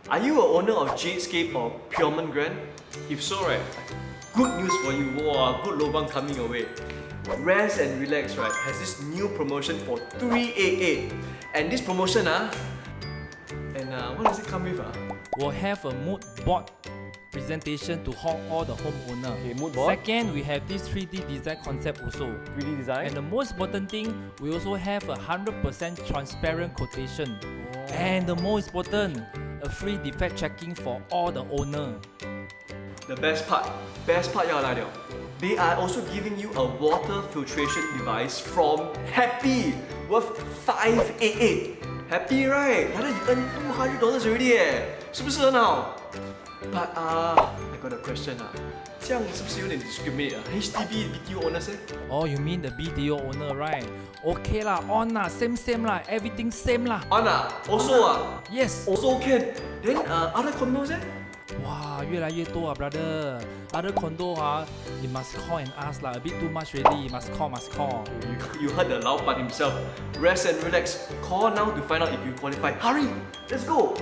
Are you an owner of Jadescape or Piermont Grand? If so, right, good news for you. Wow, good lobang coming your way. Rezt+Relax, right, has this new promotion for 388. And this promotion, what does it come with? We'll have a mood board presentation to all the homeowner. Okay, mood board. Second, we have this 3D design concept also. 3D design. And the most important thing, we also have a 100% transparent quotation. Oh. And the most important, a free defect checking for all the owner. The best part 要来了. They are also giving you a water filtration device from Happie worth 588. Happy, right? Like that you earn $200 already 是不是很好? But I got a question 这样是不是有点 discriminate HDB BTO owners Oh, you mean the BTO owner, right? Okay lah, on lah, same lah, everything same lah. On also Yes. also can. Then other condos 哇，越来越多啊 brother. Other condo you must call and ask lah. A bit too much already. Must call. You heard the 老板 himself. Rezt+Relax. Call now to find out if you qualify. Hurry, let's go.